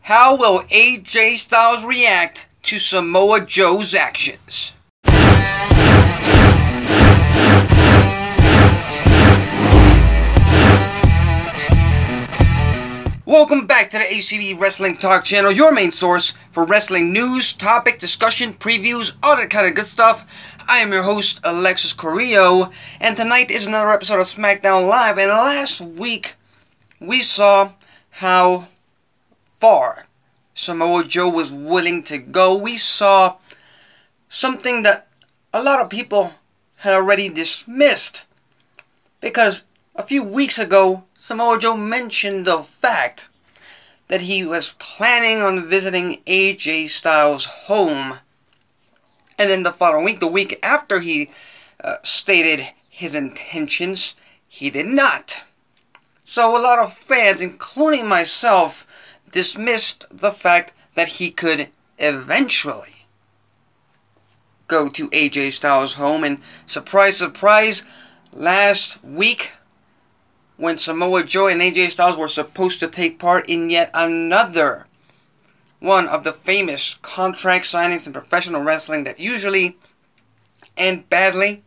How will AJ Styles react to Samoa Joe's actions? Welcome back to the ACB Wrestling Talk channel, your main source for wrestling news, topic, discussion, previews, all that kind of good stuff. I am your host, Alexis Carrillo, and tonight is another episode of Smackdown Live. And last week, we saw how far Samoa Joe was willing to go. We saw something that a lot of people had already dismissed, because a few weeks ago, Samoa Joe mentioned the fact that he was planning on visiting AJ Styles' home. And then the following week, the week after he stated his intentions, he did not. So a lot of fans, including myself, dismissed the fact that he could eventually go to AJ Styles' home. And surprise, surprise, last week, when Samoa Joe and AJ Styles were supposed to take part in yet another one of the famous contract signings in professional wrestling that usually end badly,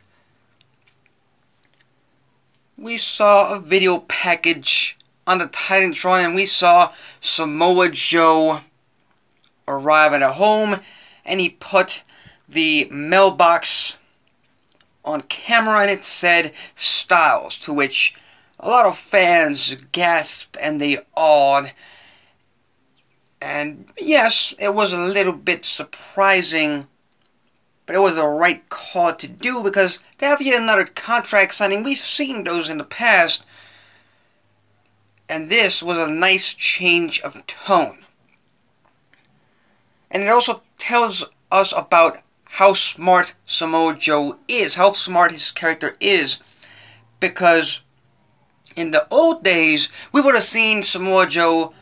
we saw a video package on the Titantron, and we saw Samoa Joe arrive at a home, and he put the mailbox on camera, and it said Styles, to which a lot of fans gasped and they awed. And yes, it was a little bit surprising, but it was the right call to do, because to have yet another contract signing, we've seen those in the past, and this was a nice change of tone. And it also tells us about how smart Samoa Joe is, how smart his character is, because in the old days, we would have seen Samoa Joe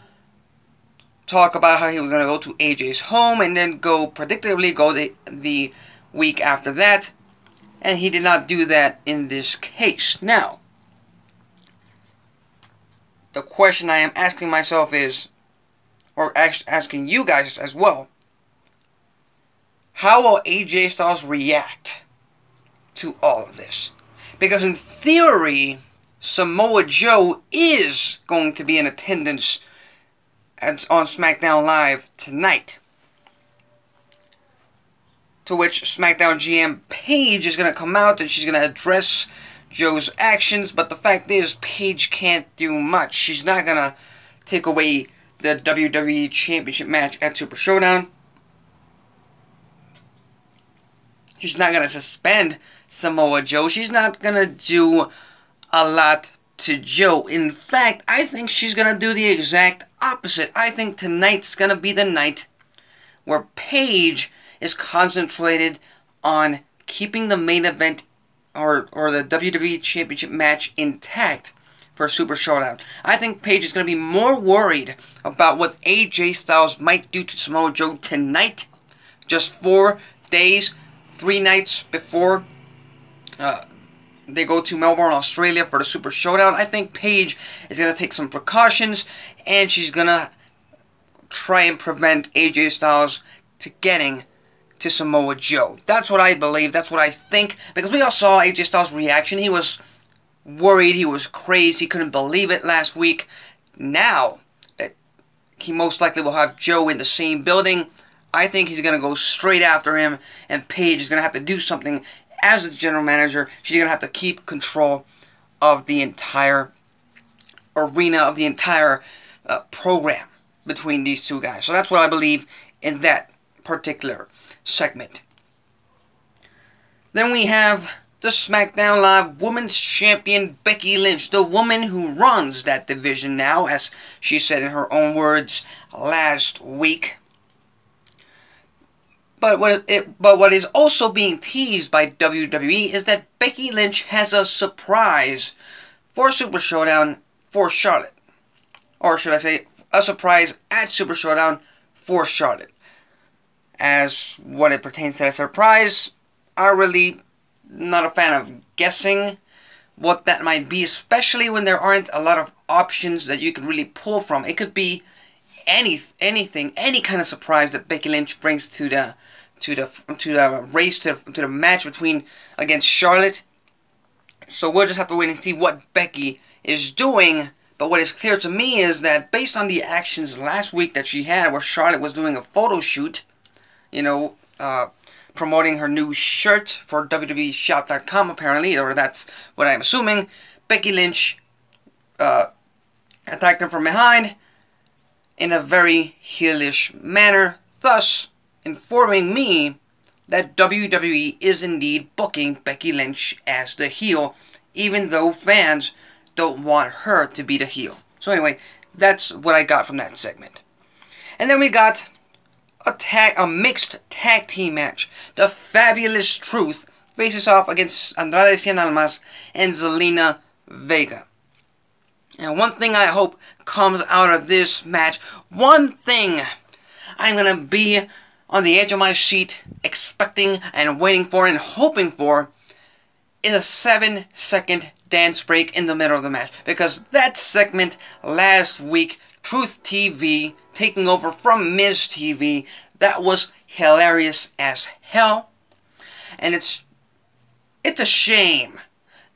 talk about how he was going to go to AJ's home and then predictably go the week after that. And he did not do that in this case. Now, the question I am asking myself is, or asking you guys as well, how will AJ Styles react to all of this? Because in theory, Samoa Joe is going to be in attendance on SmackDown Live tonight. To which SmackDown GM Paige is going to come out and she's going to address Joe's actions. But the fact is, Paige can't do much. She's not going to take away the WWE Championship match at Super Showdown. She's not going to suspend Samoa Joe. She's not going to do a lot to Joe. In fact, I think she's going to do the exact opposite. I think tonight's going to be the night where Paige is concentrated on keeping the main event or the WWE Championship match intact for Super Showdown. I think Paige is going to be more worried about what AJ Styles might do to Samoa Joe tonight, just 4 days, 3 nights before they go to Melbourne, Australia for the Super Showdown. I think Paige is going to take some precautions, and she's going to try and prevent AJ Styles to getting to Samoa Joe. That's what I believe. That's what I think. Because we all saw AJ Styles' reaction. He was worried. He was crazed. He couldn't believe it last week. Now that he most likely will have Joe in the same building, I think he's going to go straight after him, and Paige is going to have to do something. As the general manager, she's going to have to keep control of the entire arena, of the entire program between these two guys. So that's what I believe in that particular segment. Then we have the SmackDown Live Women's Champion Becky Lynch, the woman who runs that division now, as she said in her own words last week. But what is also being teased by WWE is that Becky Lynch has a surprise for Super Showdown for Charlotte. Or should I say, a surprise at Super Showdown for Charlotte. As what it pertains to that surprise, I'm really not a fan of guessing what that might be, especially when there aren't a lot of options that you can really pull from. It could be any kind of surprise that Becky Lynch brings to the race to the match against Charlotte. So we'll just have to wait and see what Becky is doing. But what is clear to me is that based on the actions last week that she had, where Charlotte was doing a photo shoot, promoting her new shirt for WWEshop.com apparently, or that's what I'm assuming, Becky Lynch attacked him from behind in a very heelish manner, thus informing me that WWE is indeed booking Becky Lynch as the heel, even though fans don't want her to be the heel. So anyway, that's what I got from that segment. And then we got a mixed tag team match. The Fabulous Truth faces off against Andrade, Cien, Almas and Zelina, Vega. And one thing I hope comes out of this match, one thing I'm going to be on the edge of my seat expecting and waiting for and hoping for is a 7-second dance break in the middle of the match. Because that segment last week, Truth TV taking over from Miz TV, that was hilarious as hell. And it's a shame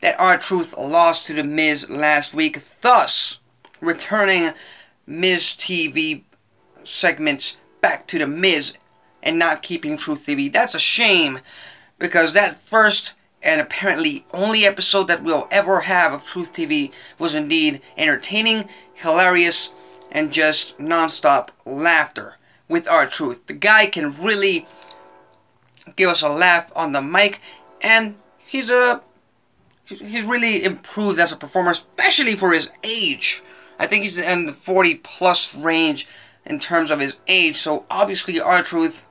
that R-Truth lost to the Miz last week, thus returning Miz TV segments back to the Miz and not keeping Truth TV. That's a shame, because that first and apparently only episode that we'll ever have of Truth TV was indeed entertaining, hilarious, and just non-stop laughter with R-Truth. The guy can really give us a laugh on the mic, and he's really improved as a performer, especially for his age. I think he's in the 40-plus range in terms of his age, so obviously R-Truth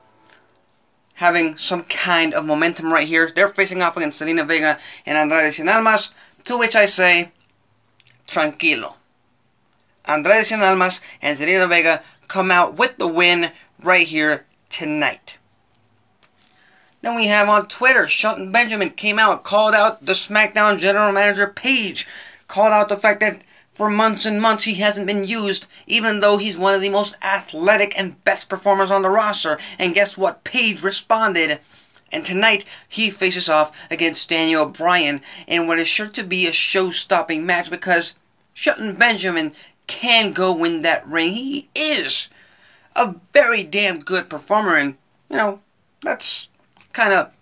having some kind of momentum right here. They're facing off against Zelina, Vega and Andrade, Cien, Almas, to which I say, tranquilo. Andrade, Cien, Almas and Zelina, Vega come out with the win right here tonight. Then we have on Twitter, Shelton Benjamin came out, called out the Smackdown general manager Paige, called out the fact that for months and months he hasn't been used, even though he's one of the most athletic and best performers on the roster. And guess what? Paige responded. And tonight, he faces off against Daniel Bryan in what is sure to be a show-stopping match, because Shelton Benjamin can go in that ring. He is a very damn good performer, and, that's kind of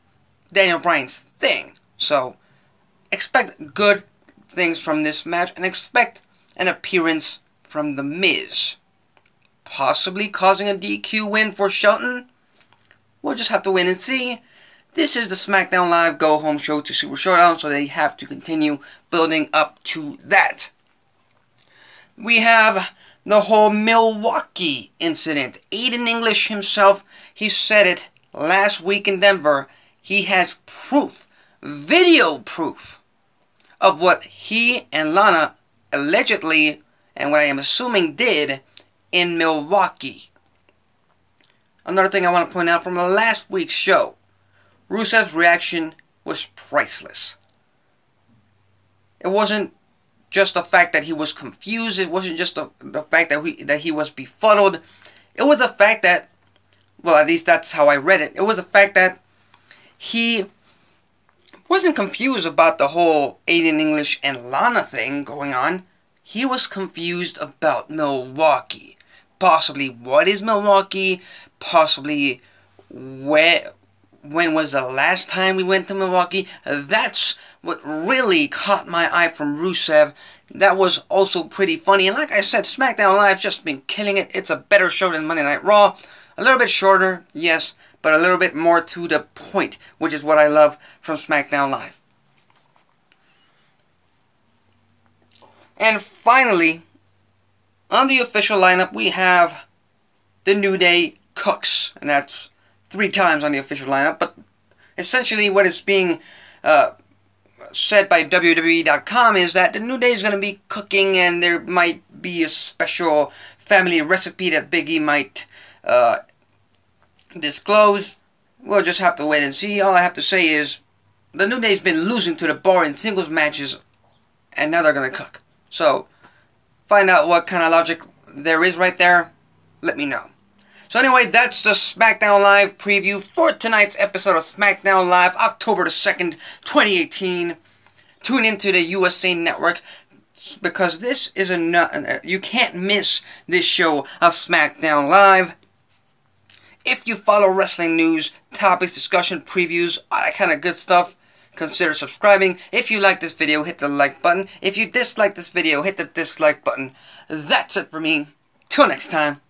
Daniel Bryan's thing. So, expect good things from this match, and expect an appearance from The Miz. Possibly causing a DQ win for Shelton? We'll just have to wait and see. This is the SmackDown Live Go Home show to Super Showdown, so they have to continue building up to that. We have the whole Milwaukee incident. Aiden English himself, he said it last week in Denver. He has proof, video proof, of what he and Lana allegedly, and what I am assuming did, in Milwaukee. Another thing I want to point out from last week's show, Rusev's reaction was priceless. It wasn't just the fact that he was confused. It wasn't just the fact that he was befuddled. It was the fact that, well, at least that's how I read it. It was the fact that he wasn't confused about the whole Aiden English and Lana thing going on. He was confused about Milwaukee. Possibly what is Milwaukee? Possibly when was the last time we went to Milwaukee? That's what really caught my eye from Rusev. That was also pretty funny. And like I said, SmackDown Live's just been killing it. It's a better show than Monday Night Raw. A little bit shorter, yes, but a little bit more to the point, which is what I love from SmackDown Live. And finally, on the official lineup, we have the New Day Cooks. And that's 3 times on the official lineup. But essentially what is being said by WWE.com is that the New Day is going to be cooking, and there might be a special family recipe that Big E might disclose. We'll just have to wait and see. All I have to say is the New Day's been losing to the Bar in singles matches, and now they're going to cook. So, find out what kind of logic there is right there. let me know. So anyway, that's the SmackDown Live preview for tonight's episode of SmackDown Live, October the 2nd, 2018. Tune into the USA Network, because this is you can't miss this show of SmackDown Live. If you follow wrestling news, topics, discussion, previews, all that kind of good stuff, consider subscribing. If you like this video, hit the like button. If you dislike this video, hit the dislike button. That's it for me. Till next time.